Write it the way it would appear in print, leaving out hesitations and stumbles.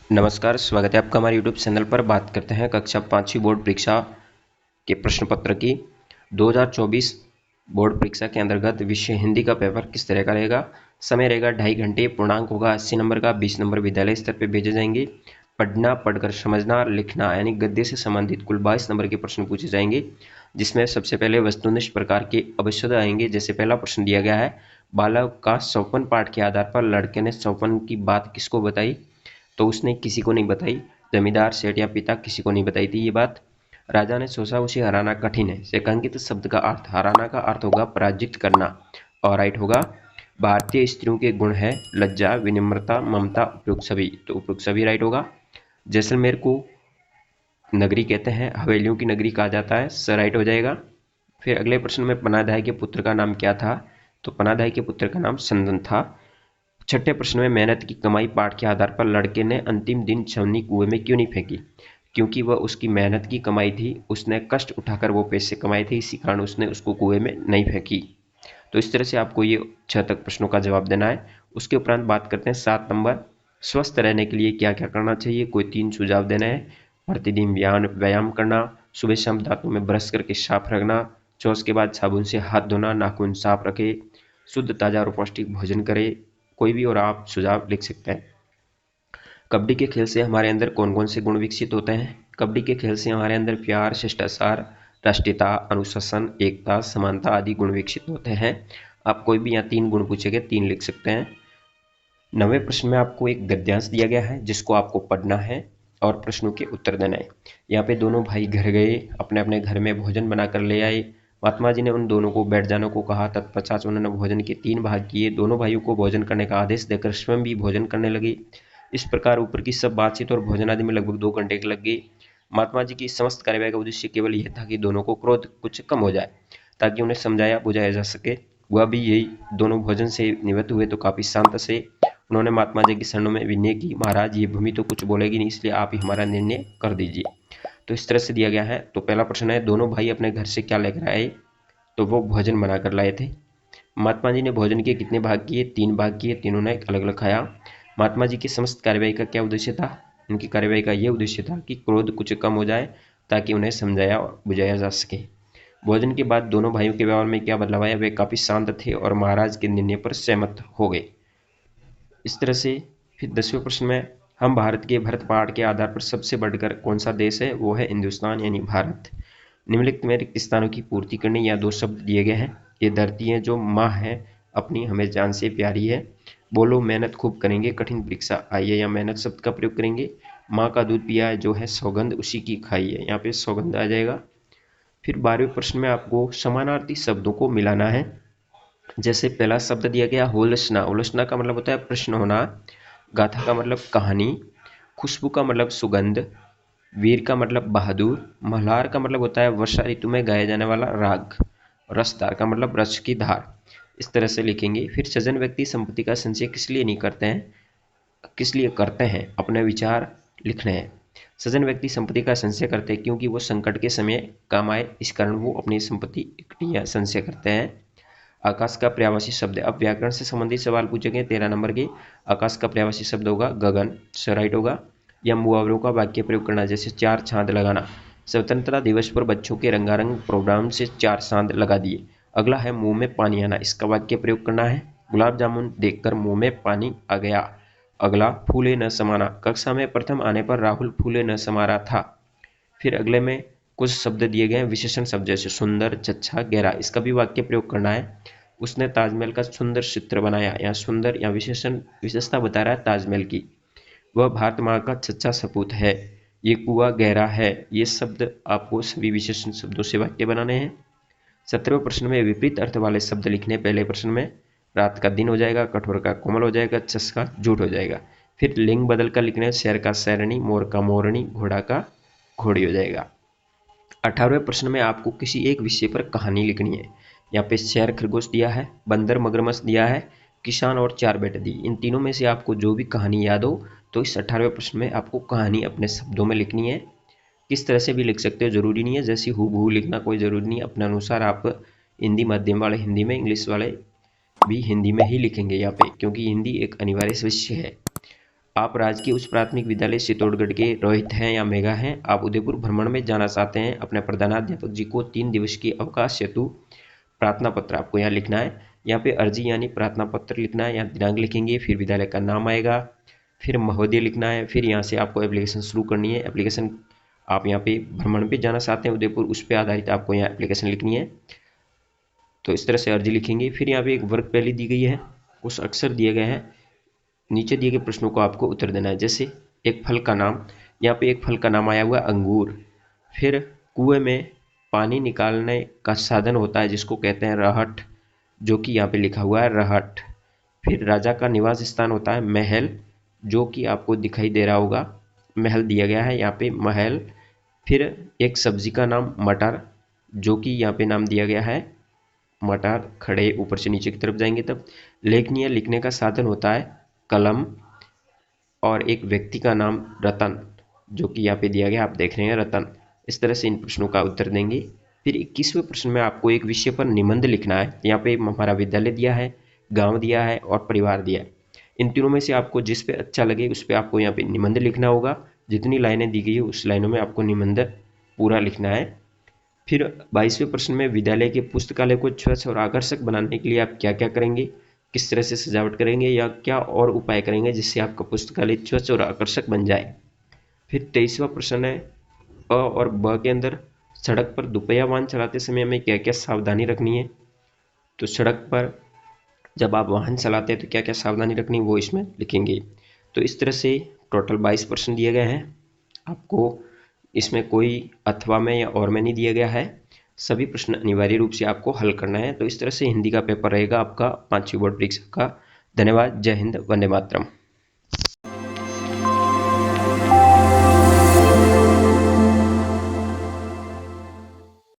नमस्कार, स्वागत है आपका हमारे यूट्यूब चैनल पर। बात करते हैं कक्षा 5वीं बोर्ड परीक्षा के प्रश्न पत्र की। 2024 बोर्ड परीक्षा के अंतर्गत विषय हिंदी का पेपर किस तरह का रहेगा। समय रहेगा 2.5 घंटे, पूर्णांक होगा 80 नंबर का, 20 नंबर विद्यालय स्तर पर भेजे जाएंगे। पढ़ना, पढ़कर समझना, लिखना यानी गद्य से संबंधित कुल 22 नंबर के प्रश्न पूछे जाएंगे, जिसमें सबसे पहले वस्तुनिष्ठ प्रकार के अवच्छेद आएंगे। जैसे पहला प्रश्न दिया गया है, बालक का स्वपन पाठ के आधार पर लड़के ने स्वपन की बात किसको बताई, तो उसने किसी को नहीं बताई। जमींदार, सेठ या पिता, किसी को नहीं बताई थी ये बात। राजा ने सोचा उसे हराना कठिन है। रेखांकित शब्द का अर्थ, हराना का अर्थ होगा पराजित करना, और राइट होगा भारतीय स्त्रियों के गुण है लज्जा, विनम्रता, ममता, उपयुक्त सभी, तो उपयुक्त सभी राइट होगा। जैसलमेर को नगरी कहते हैं, हवेलियों की नगरी कहा जाता है, स राइट हो जाएगा। फिर अगले प्रश्न में पनाधाय के पुत्र का नाम क्या था, तो पनाधाय के पुत्र का नाम संदन था। छठे प्रश्न में मेहनत की कमाई पाठ के आधार पर लड़के ने अंतिम दिन छवनी कुएं में क्यों नहीं फेंकी, क्योंकि वह उसकी मेहनत की कमाई थी, उसने कष्ट उठाकर वो पैसे कमाए थे, इसी कारण उसने उसको कुएं में नहीं फेंकी। तो इस तरह से आपको ये 6 तक प्रश्नों का जवाब देना है। उसके उपरांत बात करते हैं 7 नंबर, स्वस्थ रहने के लिए क्या क्या करना चाहिए। कोई 3 सुझाव देने हैं। प्रतिदिन व्यायाम करना, सुबह शाम दांतों में ब्रश करके साफ रखना, शौच के बाद साबुन से हाथ धोना, नाखून साफ रखे, शुद्ध, ताजा और पौष्टिक भोजन करें। कोई भी और आप सुझाव लिख सकते हैं। कबड्डी के खेल से हमारे अंदर कौन कौन से गुण विकसित होते हैं। कबड्डी के खेल से हमारे अंदर प्यार, शिष्टाचार, राष्ट्रीयता, अनुशासन, एकता, समानता आदि गुण विकसित होते हैं। आप कोई भी यहाँ 3 गुण पूछे गए, 3 लिख सकते हैं। 9वें प्रश्न में आपको एक गद्यांश दिया गया है, जिसको आपको पढ़ना है और प्रश्नों के उत्तर देना है। यहाँ पे दोनों भाई घर गए, अपने अपने घर में भोजन बनाकर ले आए। महात्मा जी ने उन दोनों को बैठ जाने को कहा। तत्पश्चात उन्होंने भोजन के 3 भाग किए। दोनों भाइयों को भोजन करने का आदेश देकर स्वयं भी भोजन करने लगे। इस प्रकार ऊपर की सब बातचीत और भोजन आदि में लगभग 2 घंटे लग गए। महात्मा जी की समस्त कार्यवाही का उद्देश्य केवल यह था कि दोनों को क्रोध कुछ कम हो जाए, ताकि उन्हें समझाया बुझाया जा सके। वह भी यही। दोनों भोजन से निवृत्त हुए तो काफी शांत से उन्होंने महात्मा जी के शरणों में विनय की, महाराज ये भूमि तो कुछ बोलेगी नहीं, इसलिए आप ही हमारा निर्णय कर दीजिए। तो इस तरह से दिया गया है। तो पहला प्रश्न है, दोनों भाई अपने घर से क्या लेकर आए, तो वो भोजन बनाकर लाए थे। महात्मा जी ने भोजन के कितने भाग किए, 3 भाग किए, तीनों ने अलग अलग खाया। महात्मा जी की समस्त कार्यवाही का क्या उद्देश्य था, उनकी कार्यवाही का यह उद्देश्य था कि क्रोध कुछ कम हो जाए, ताकि उन्हें समझाया और बुझाया जा सके। भोजन के बाद दोनों भाइयों के व्यवहार में क्या बदलाव आया, वे काफी शांत थे और महाराज के निर्णय पर सहमत हो गए। इस तरह से फिर 10वें प्रश्न में, हम भारत के भरत पहाड़ के आधार पर सबसे बढ़कर कौन सा देश है, वो है हिंदुस्तान यानी भारत। निम्नलिखित में रिक्त स्थानों की पूर्ति करने या 2 शब्द दिए गए हैं। ये धरती है जो माँ है अपनी, हमें जान से प्यारी है। बोलो मेहनत खूब करेंगे, कठिन परीक्षा आई है, या मेहनत शब्द का प्रयोग करेंगे। माँ का दूध पिया है जो है सौगंध उसी की खाई है, यहाँ पे सौगंध आ जाएगा। फिर 12वें प्रश्न में आपको समानार्थी शब्दों को मिलाना है। जैसे पहला शब्द दिया गया उलझना, उलझना का मतलब होता है प्रश्न होना। गाथा का मतलब कहानी। खुशबू का मतलब सुगंध। वीर का मतलब बहादुर। मल्हार का मतलब होता है वर्षा ऋतु में गाया जाने वाला राग। रसधार का मतलब रस की धार। इस तरह से लिखेंगे। फिर सज्जन व्यक्ति संपत्ति का संचय किस लिए नहीं करते हैं, किस लिए करते हैं, अपने विचार लिखने हैं। सज्जन व्यक्ति संपत्ति का संचय करते हैं क्योंकि वो संकट के समय काम आए, इस कारण वो अपनी संपत्ति इकट्ठी या संचय करते हैं। आकाश का पर्यायवाची शब्द है। अब व्याकरण से संबंधित सवाल पूछे गए 13 नंबर के। आकाश का पर्यायवाची शब्द होगा गगन, राइट होगा। या मुहावरों का वाक्य प्रयोग करना, जैसे 4 चांद लगाना। स्वतंत्रता दिवस पर बच्चों के रंगारंग प्रोग्राम से 4 चांद लगा दिए। अगला है मुंह में पानी आना, इसका वाक्य प्रयोग करना है। गुलाब जामुन देखकर मुंह में पानी आ गया। अगला फूले न समाना, कक्षा में प्रथम आने पर राहुल फूले न समा रहा था। फिर अगले में कुछ शब्द दिए गए हैं विशेषण शब्द, जैसे सुंदर, चच्छा, गहरा, इसका भी वाक्य प्रयोग करना है। उसने ताजमहल का सुंदर चित्र बनाया, यहाँ सुंदर या विशेषण विशेषता बता रहा है ताजमहल की। वह भारत माँ का सच्चा सपूत है। ये कुआं गहरा है। ये शब्द आपको सभी विशेषण शब्दों से वाक्य बनाने हैं। 17वें प्रश्न में विपरीत अर्थ वाले शब्द लिखने। पहले प्रश्न में रात का दिन हो जाएगा, कठोर का कोमल हो जाएगा, चस का झूठ हो जाएगा। फिर लिंग बदल कर लिखने, शेर का शेरनी, मोर का मोरनी, घोड़ा का घोड़ी हो जाएगा। 18वें प्रश्न में आपको किसी एक विषय पर कहानी लिखनी है। यहाँ पे शेर खरगोश दिया है, बंदर मगरमच्छ दिया है, किसान और 4 बेटे दी। इन तीनों में से आपको जो भी कहानी याद हो, तो इस 18वें प्रश्न में आपको कहानी अपने शब्दों में लिखनी है। किस तरह से भी लिख सकते हो, जरूरी नहीं है जैसे हूबहू लिखना कोई जरूरी नहीं, अपने अनुसार आप हिंदी माध्यम वाले हिंदी में, इंग्लिश वाले भी हिंदी में ही लिखेंगे यहाँ पे, क्योंकि हिंदी एक अनिवार्य विषय है। आप राजकीय उच्च प्राथमिक विद्यालय चित्तौड़गढ़ के रोहित हैं या मेघा हैं। आप उदयपुर भ्रमण में जाना चाहते हैं। अपने प्रधानाध्यापक जी को 3 दिवस की अवकाश हेतु प्रार्थना पत्र आपको यहाँ लिखना है। यहाँ पे अर्जी यानी प्रार्थना पत्र लिखना है, यहाँ दिनांक लिखेंगे, फिर विद्यालय का नाम आएगा, फिर महोदय लिखना है, फिर यहाँ से आपको एप्लीकेशन शुरू करनी है। एप्लीकेशन आप यहाँ पे भ्रमण पे जाना चाहते हैं उदयपुर, उस पर आधारित आपको यहाँ एप्लीकेशन लिखनी है। तो इस तरह से अर्जी लिखेंगे। फिर यहाँ पे एक वर्क पहली दी गई है, कुछ अक्षर दिए गए हैं, नीचे दिए गए प्रश्नों को आपको उत्तर देना है। जैसे एक फल का नाम, यहाँ पे एक फल का नाम आया हुआ है अंगूर। फिर कुएं में पानी निकालने का साधन होता है जिसको कहते हैं रहट, जो कि यहाँ पे लिखा हुआ है रहट। फिर राजा का निवास स्थान होता है महल, जो कि आपको दिखाई दे रहा होगा, महल दिया गया है यहाँ पे महल। फिर एक सब्जी का नाम मटर, जो कि यहाँ पे नाम दिया गया है मटर, खड़े ऊपर से नीचे की तरफ जाएंगे तब। लेखनीय लिखने का साधन होता है कलम। और एक व्यक्ति का नाम रतन, जो कि यहाँ पे दिया गया, आप देख रहे हैं रतन। इस तरह से इन प्रश्नों का उत्तर देंगे। फिर 21वें प्रश्न में आपको एक विषय पर निबंध लिखना है। यहाँ पे हमारा विद्यालय दिया है, गांव दिया है और परिवार दिया है। इन तीनों में से आपको जिस पे अच्छा लगे उस पर आपको यहाँ पे निबंध लिखना होगा। जितनी लाइनें दी गई है उस लाइनों में आपको निबंध पूरा लिखना है। फिर 22वें प्रश्न में विद्यालय के पुस्तकालय को स्वच्छ और आकर्षक बनाने के लिए आप क्या क्या करेंगे, किस तरह से सजावट करेंगे या क्या और उपाय करेंगे जिससे आपका पुस्तकालय स्वच्छ और आकर्षक बन जाए। फिर 23वां प्रश्न है अ और ब के अंदर सड़क पर दुपहिया वाहन चलाते समय हमें क्या क्या सावधानी रखनी है। तो सड़क पर जब आप वाहन चलाते हैं तो क्या क्या सावधानी रखनी है वो इसमें लिखेंगे। तो इस तरह से टोटल 22 प्रश्न दिए गए हैं आपको। इसमें कोई अथवा में या और में नहीं दिया गया है। सभी प्रश्न अनिवार्य रूप से आपको हल करना है। तो इस तरह से हिंदी का पेपर रहेगा आपका 5वीं बोर्ड परीक्षा का। धन्यवाद। जय हिंद, वंदे मातरम।